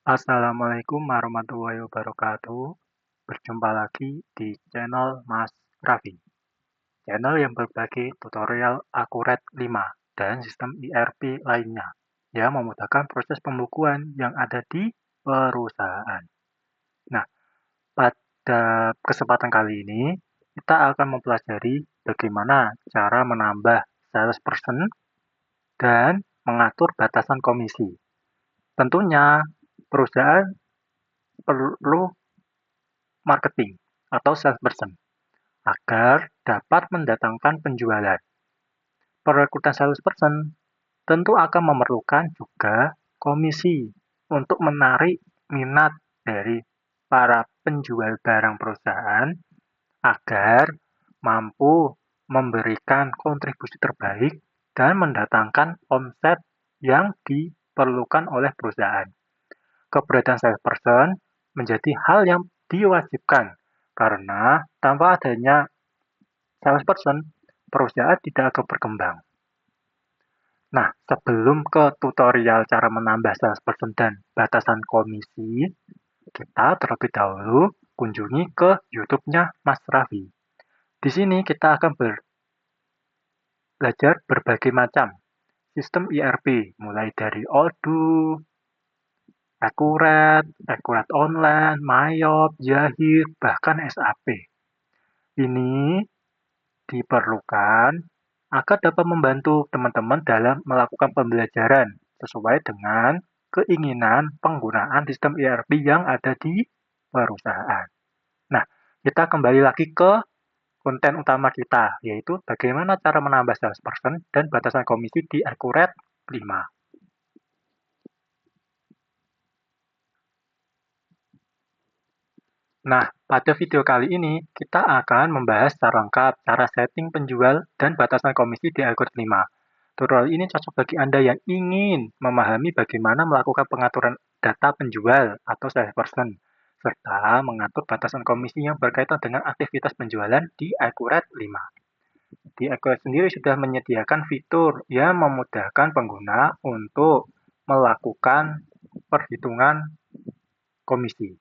Assalamualaikum warahmatullahi wabarakatuh. Berjumpa lagi di channel Mas Raffi. Channel yang berbagi tutorial akurat 5 dan sistem ERP lainnya yang memudahkan proses pembukuan yang ada di perusahaan. Nah, pada kesempatan kali ini kita akan mempelajari bagaimana cara menambah salesperson dan mengatur batasan komisi. Tentunya perusahaan perlu marketing atau salesperson agar dapat mendatangkan penjualan. Perekrutan salesperson tentu akan memerlukan juga komisi untuk menarik minat dari para penjual barang perusahaan agar mampu memberikan kontribusi terbaik dan mendatangkan omset yang diperlukan oleh perusahaan. Keberadaan salesperson menjadi hal yang diwajibkan karena tanpa adanya salesperson, perusahaan tidak akan berkembang. Nah, sebelum ke tutorial cara menambah salesperson dan batasan komisi, kita terlebih dahulu kunjungi ke YouTube-nya Mas Raffi. Di sini kita akan belajar berbagai macam sistem ERP, mulai dari Odoo, Accurate Online, Mayop, Yahoo, bahkan SAP. Ini diperlukan agar dapat membantu teman-teman dalam melakukan pembelajaran sesuai dengan keinginan penggunaan sistem ERP yang ada di perusahaan. Nah, kita kembali lagi ke konten utama kita, yaitu bagaimana cara menambah salesperson dan batasan komisi di Accurate 5. Nah, pada video kali ini, kita akan membahas secara lengkap cara setting penjual dan batasan komisi di Accurate 5. Tutorial ini cocok bagi Anda yang ingin memahami bagaimana melakukan pengaturan data penjual atau salesperson, serta mengatur batasan komisi yang berkaitan dengan aktivitas penjualan di Accurate 5. Di Accurate sendiri sudah menyediakan fitur yang memudahkan pengguna untuk melakukan perhitungan komisi.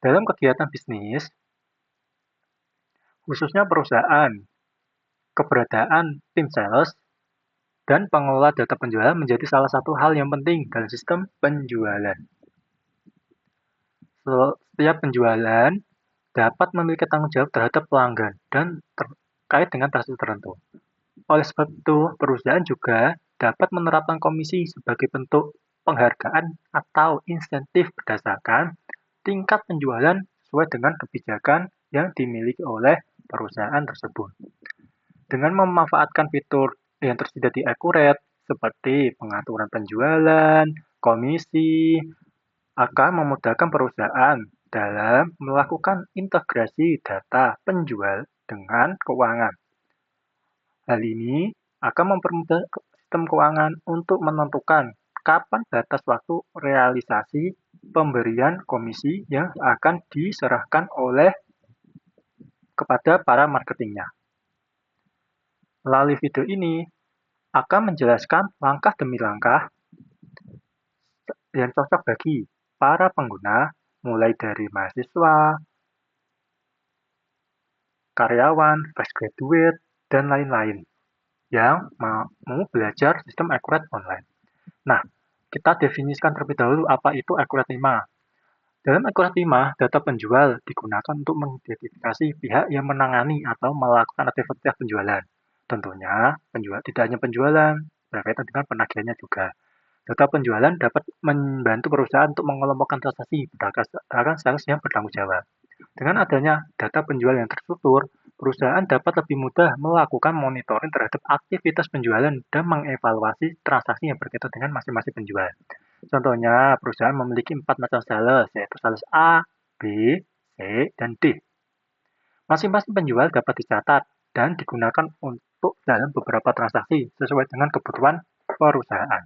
Dalam kegiatan bisnis, khususnya perusahaan, keberadaan tim sales dan pengelola data penjualan menjadi salah satu hal yang penting dalam sistem penjualan. Setiap penjualan dapat memiliki tanggung jawab terhadap pelanggan dan terkait dengan transaksi tertentu. Oleh sebab itu, perusahaan juga dapat menerapkan komisi sebagai bentuk penghargaan atau insentif berdasarkan tingkat penjualan sesuai dengan kebijakan yang dimiliki oleh perusahaan tersebut. Dengan memanfaatkan fitur yang tersedia di Accurate, seperti pengaturan penjualan, komisi, akan memudahkan perusahaan dalam melakukan integrasi data penjual dengan keuangan. Hal ini akan mempermudah sistem keuangan untuk menentukan kapan batas waktu realisasi pemberian komisi yang akan diserahkan oleh kepada para marketingnya. Melalui video ini akan menjelaskan langkah demi langkah yang cocok bagi para pengguna, mulai dari mahasiswa, karyawan, fresh graduate, dan lain-lain yang mau belajar sistem Accurate online. Nah, kita definisikan terlebih dahulu apa itu Accurate 5. Dalam Accurate 5, data penjual digunakan untuk mengidentifikasi pihak yang menangani atau melakukan aktivitas penjualan. Tentunya, tidak hanya penjualan, berkaitan dengan penagihannya juga. Data penjualan dapat membantu perusahaan untuk mengelompokkan transaksi berdasarkan sales yang bertanggung jawab. Dengan adanya data penjual yang terstruktur, perusahaan dapat lebih mudah melakukan monitoring terhadap aktivitas penjualan dan mengevaluasi transaksi yang berkaitan dengan masing-masing penjual. Contohnya, perusahaan memiliki 4 macam sales, yaitu sales A, B, C, dan D. Masing-masing penjual dapat dicatat dan digunakan untuk dalam beberapa transaksi sesuai dengan kebutuhan perusahaan.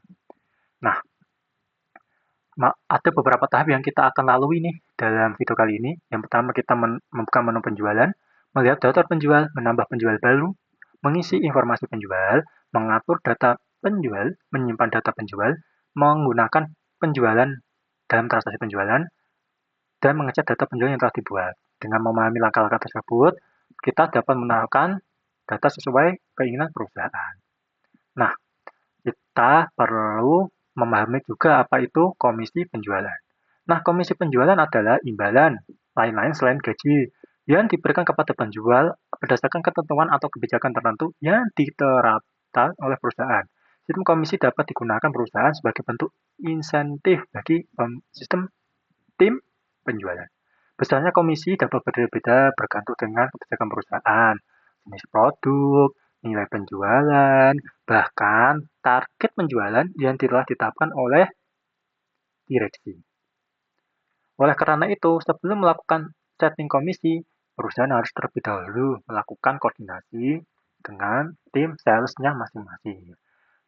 Nah, ada beberapa tahap yang kita akan lalui nih dalam video kali ini. Yang pertama, kita membuka menu penjualan, melihat daftar penjual, menambah penjual baru, mengisi informasi penjual, mengatur data penjual, menyimpan data penjual, menggunakan penjualan dalam transaksi penjualan dan mengecek data penjualan yang telah dibuat. Dengan memahami langkah-langkah tersebut, kita dapat menaruhkan data sesuai keinginan perusahaan. Nah, kita perlu memahami juga apa itu komisi penjualan. Nah, komisi penjualan adalah imbalan lain-lain selain gaji yang diberikan kepada penjual berdasarkan ketentuan atau kebijakan tertentu yang diterapkan oleh perusahaan. Sistem komisi dapat digunakan perusahaan sebagai bentuk insentif bagi sistem tim penjualan. Besarnya komisi dapat berbeda-beda bergantung dengan kebijakan perusahaan, jenis produk, nilai penjualan, bahkan target penjualan yang telah ditetapkan oleh direksi. Oleh karena itu, sebelum melakukan setting komisi, perusahaan harus terlebih dahulu melakukan koordinasi dengan tim salesnya masing-masing.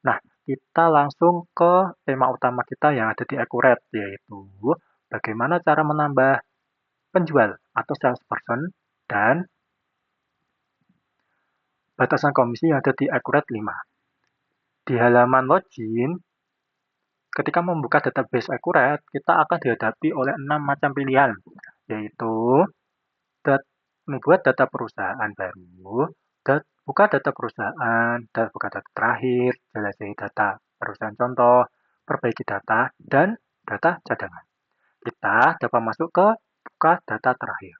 Nah, kita langsung ke tema utama kita yang ada di Accurate, yaitu bagaimana cara menambah penjual atau salesperson dan batasan komisi yang ada di Accurate 5. Di halaman login, ketika membuka database Accurate, kita akan dihadapi oleh 6 macam pilihan, yaitu membuat data perusahaan baru, buka data perusahaan, dan buka data terakhir, jelajahi data perusahaan contoh, perbaiki data, dan data cadangan. Kita dapat masuk ke buka data terakhir.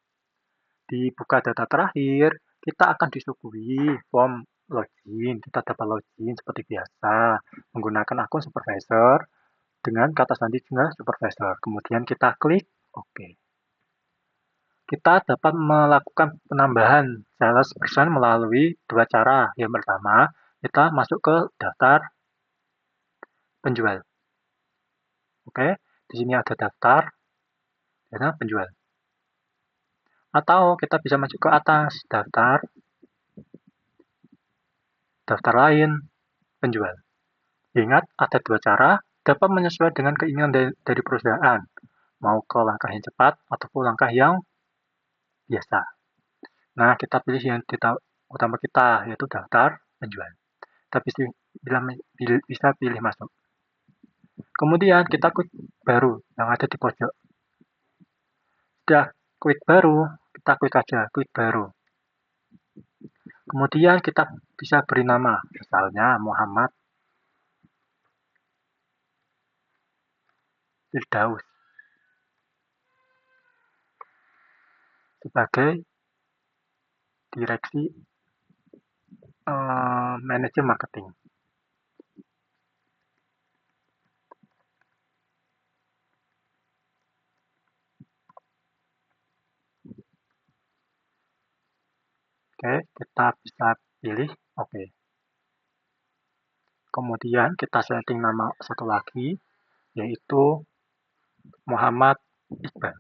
Di buka data terakhir, kita akan disuguhi form login. Kita dapat login seperti biasa, menggunakan akun supervisor dengan kata sandi juga supervisor. Kemudian kita klik OK. Kita dapat melakukan penambahan salesperson melalui dua cara. Yang pertama, kita masuk ke daftar penjual. Oke, di sini ada daftar penjual. Atau kita bisa masuk ke atas, daftar lain, penjual. Ingat, ada dua cara, dapat menyesuaikan dengan keinginan dari perusahaan. Mau ke langkah yang cepat ataupun langkah yang biasa. Nah, kita pilih yang utama kita, yaitu daftar penjual. Kita bisa pilih masuk. Kemudian kita klik baru yang ada di pojok. Sudah klik baru, kita klik aja, klik baru. Kemudian kita bisa beri nama, misalnya Muhammad Firdaus sebagai direksi manajer marketing. Oke, kita bisa pilih oke. Kemudian kita setting nama satu lagi, yaitu Muhammad Iqbal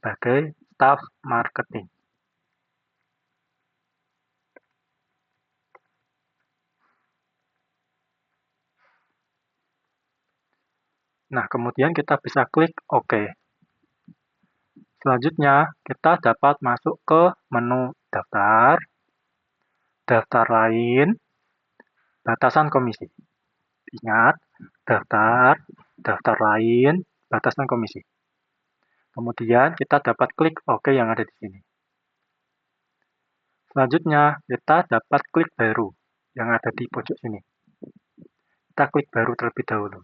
sebagai staf marketing. Nah, kemudian kita bisa klik OK. Selanjutnya, kita dapat masuk ke menu daftar, daftar lain, batasan komisi. Ingat, daftar lain, batasan komisi. Kemudian kita dapat klik OK yang ada di sini. Selanjutnya, kita dapat klik baru yang ada di pojok sini. Kita klik baru terlebih dahulu.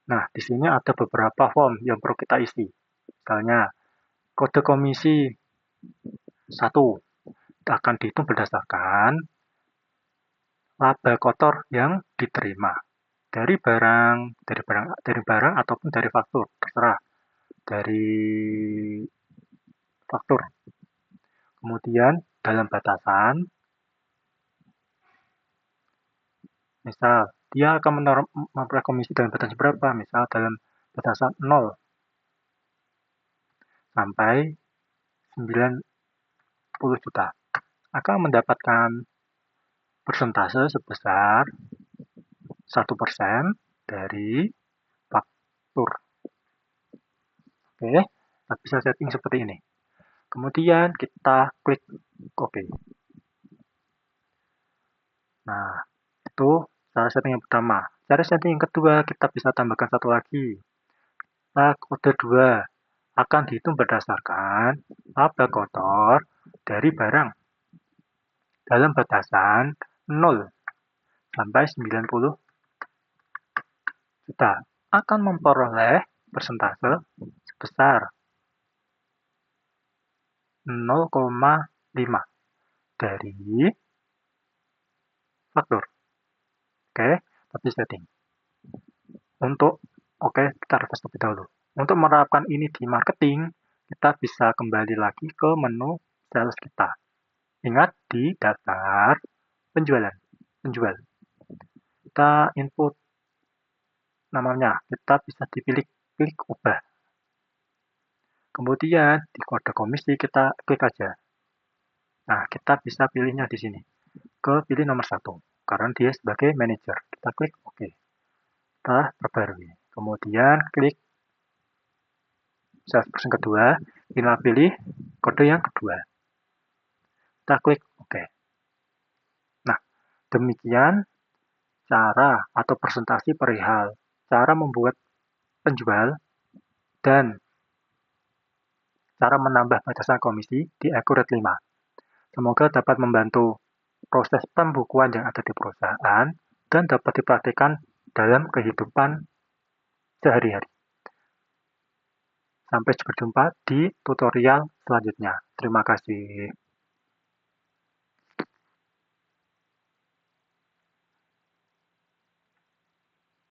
Nah, di sini ada beberapa form yang perlu kita isi. Misalnya, kode komisi 1 akan dihitung berdasarkan laba kotor yang diterima dari barang ataupun dari faktur, terserah. Dari faktur. Kemudian dalam batasan, misal dia akan memperoleh komisi dalam batasan berapa? Misal dalam batasan 0 sampai 90 juta. Akan mendapatkan persentase sebesar 1% dari faktur. Oke, kita bisa setting seperti ini. Kemudian kita klik OK. Nah, itu cara setting yang pertama. Cara setting yang kedua, kita bisa tambahkan satu lagi. Nah, kode 2 akan dihitung berdasarkan laba kotor dari barang dalam batasan 0 sampai 90 juta. Akan memperoleh persentase sebesar 0,5 dari faktur. Oke, tapi setting. Oke, kita refresh terlebih dahulu. Untuk menerapkan ini di marketing, kita bisa kembali lagi ke menu sales kita. Ingat di daftar penjual. Kita input namanya, kita bisa dipilih klik ubah. Kemudian di kode komisi kita klik aja. Nah, kita bisa pilihnya di sini. Pilih nomor 1, karena dia sebagai manajer. Kita klik OK. Kita perbarui. Kemudian klik salesperson kedua, kita pilih kode yang kedua. Kita klik OK. Nah, demikian cara atau presentasi perihal cara membuat penjual dan cara menambah batasan komisi di Accurate 5. Semoga dapat membantu proses pembukuan yang ada di perusahaan dan dapat dipraktikkan dalam kehidupan sehari-hari. Sampai berjumpa di tutorial selanjutnya. Terima kasih.